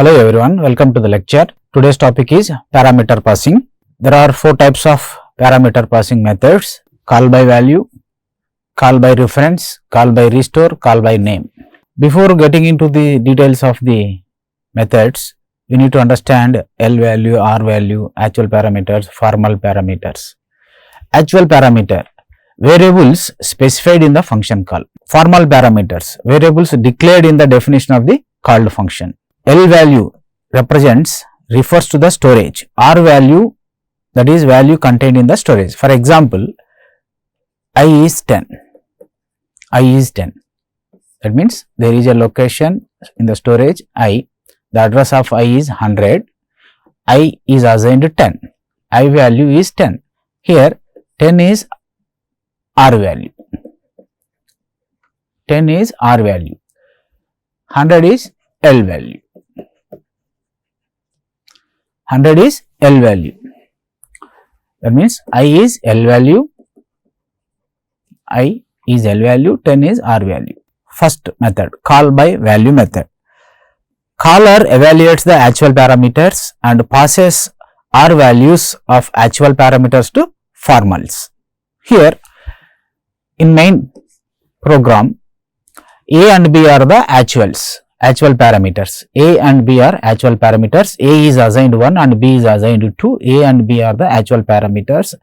Hello everyone, welcome to the lecture. Today's topic is parameter passing. There are four types of parameter passing methods: call by value, call by reference, call by restore, call by name. Before getting into the details of the methods, we need to understand L value, R value, actual parameters, formal parameters. Actual parameter, variables specified in the function call. Formal parameters, variables declared in the definition of the called function. L value refers to the storage. R value, that is value contained in the storage. For example, I is 10. I is 10. That means there is a location in the storage I. The address of I is 100. I is assigned 10. I value is 10. Here 10 is R value. 10 is R value. 100 is L value. 100 is L value. That means I is L value, I is L value, 10 is R value. First method, call by value method. Caller evaluates the actual parameters and passes R values of actual parameters to formals. Here in main program, A and B are the actual parameters. A and B are actual parameters. A is assigned 1 and B is assigned 2. A and B are the actual parameters.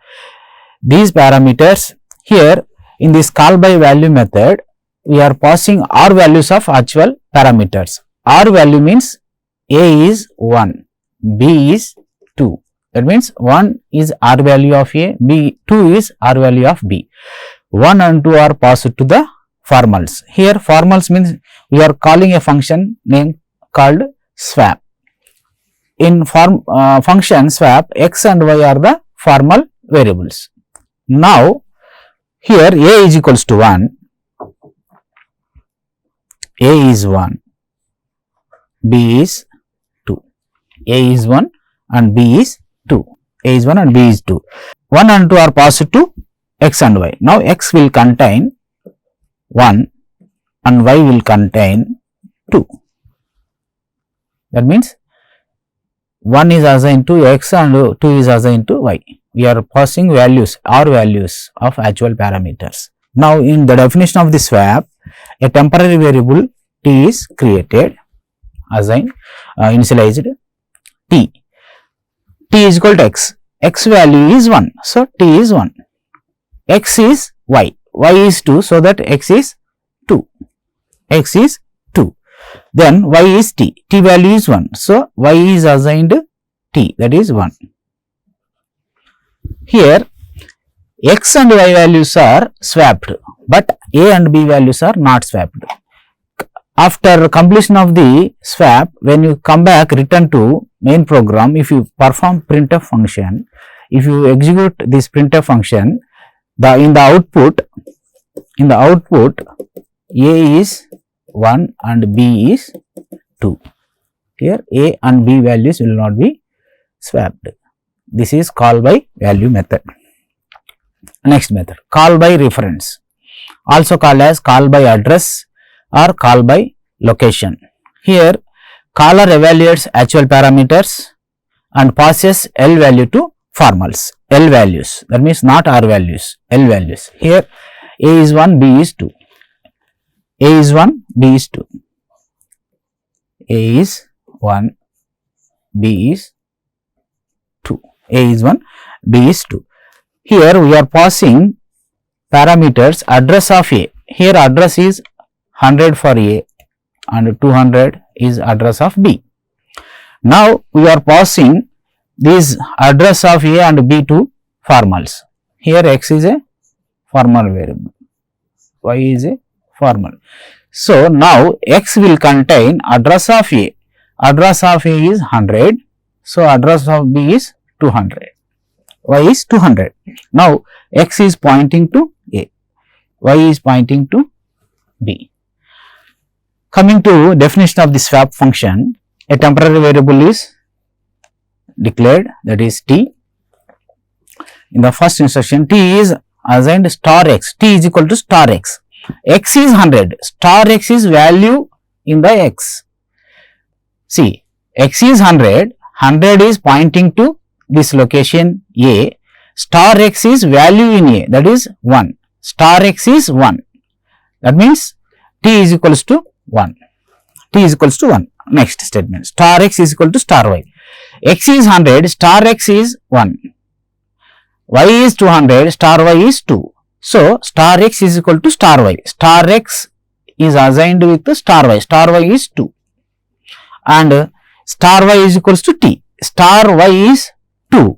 These parameters, here in this call by value method, we are passing R values of actual parameters. R value means A is 1, B is 2. That means 1 is R value of A, 2 is R value of B. 1 and 2 are passed to the formals. Here formals means we are calling a function name called swap. In function swap, x and y are the formal variables. Now here A is equals to 1, A is 1, B is 2. A is 1 and B is 2. A is 1 and B is 2. 1 and 2 are passed to x and y. Now x will contain 1 and y will contain 2. That means 1 is assigned to x and 2 is assigned to y. We are passing values, R values of actual parameters. Now in the definition of the swap, a temporary variable t is created, assigned, initialized t. T is equal to x. X value is 1. So t is 1. X is y. Y is 2, so that x is 2. X is 2. Then y is t. T value is 1. So y is assigned t, that is 1. Here x and y values are swapped, but a and b values are not swapped. After completion of the swap, when you come back, return to main program, if you perform printf function, if you execute this printf function, in the output A is 1 and B is 2. Here A and B values will not be swapped. This is call by value method. Next method, call by reference, also called as call by address or call by location. Here caller evaluates actual parameters and passes L value to formals. L values, that means not R values, L values. Here A is 1, B is 2. A is 1, B is 2. A is 1, B is 2. A is 1, B is 2. Here we are passing parameters address of A. Here address is 100 for A and 200 is address of B. Now we are passing this address of A and B to formals. Here x is a formal variable, y is a formal. So now x will contain address of A. Address of A is 100. So address of B is 200. Y is 200. Now x is pointing to A. Y is pointing to B. Coming to definition of the swap function, a temporary variable is declared, that is t. In the first instruction, t is assigned star x. T is equal to star x. X is 100. Star x is value in the x. See, x is 100, 100 is pointing to this location A, star x is value in A, that is 1, star x is 1, that means t is equals to 1, t is equals to 1. Next statement, star x is equal to star y, x is 100, star x is 1, y is 200, star y is 2. So, star x is equal to star y, star x is assigned with star y is 2, and star y is equals to t, star y is 2,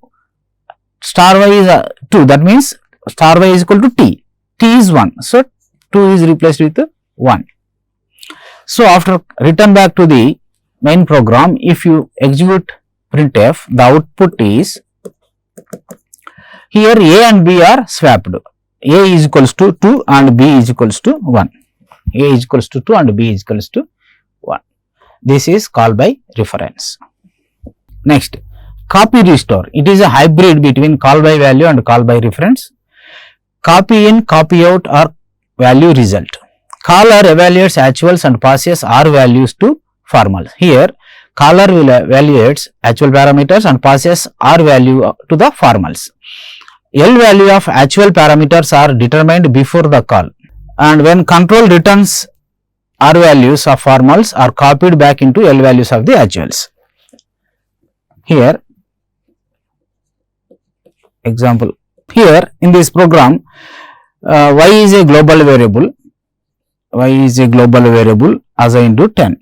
star y is 2, that means star y is equal to t, t is 1, so 2 is replaced with 1. So, after return back to the main program, if you execute printf, the output is, here A and B are swapped, A is equals to 2 and B is equals to 1, A is equals to 2 and B is equals to 1. This is call by reference. Next, copy restore, it is a hybrid between call by value and call by reference. Copy in, copy out are value result. Caller evaluates actuals and passes R values to formals. Here, caller will evaluates actual parameters and passes R value to the formals. L value of actual parameters are determined before the call, and when control returns R values of formals are copied back into L values of the actuals. Here, example, here in this program, y is a global variable, assigned to 10.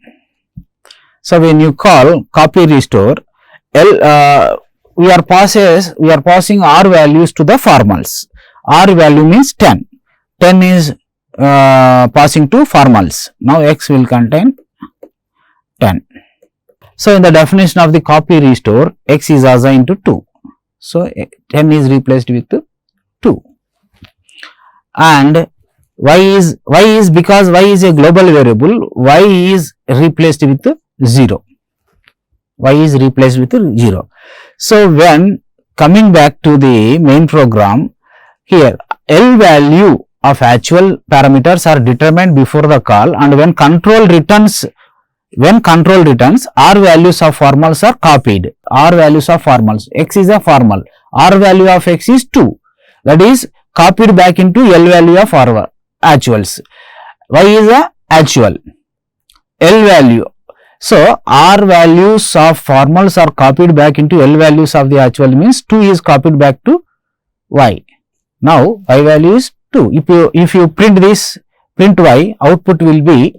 So, when you call copy restore, we are passing R values to the formals. R value means 10. 10 is passing to formals. Now, x will contain 10. So, in the definition of the copy restore, x is assigned to 2. So, 10 is replaced with 2. And y is because y is a global variable, y is replaced with 0. Y is replaced with 0. So, when coming back to the main program, here L value of actual parameters are determined before the call, and when control returns R values of formals are copied. R values of formals, x is a formal, R value of x is 2, that is copied back into L value of R actuals. Y is a actual, L value. So, R values of formals are copied back into L values of the actual, means 2 is copied back to Y. Now, Y value is 2. If you print this, print Y, output will be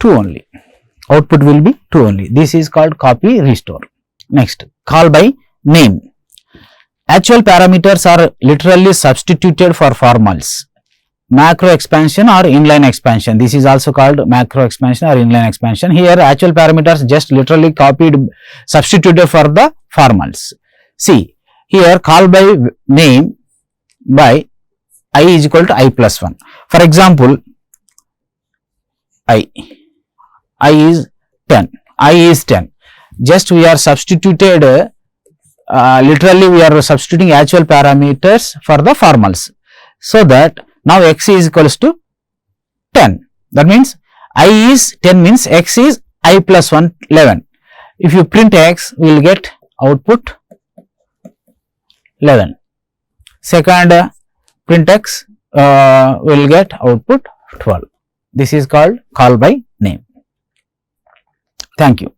2 only. Output will be 2 only. This is called copy restore. Next, call by name. Actual parameters are literally substituted for formals. Macro expansion or inline expansion. This is also called macro expansion or inline expansion. Here, actual parameters just literally substituted for the formals. See, here call by name by I is equal to I plus 1. For example, I is 10. I is 10. Just we are substituted, literally we are substituting actual parameters for the formals. So that now x is equals to 10. That means I is 10 means x is I plus 1 11. If you print x, we will get output 11. Second print x, we will get output 12. This is called call by name. Thank you.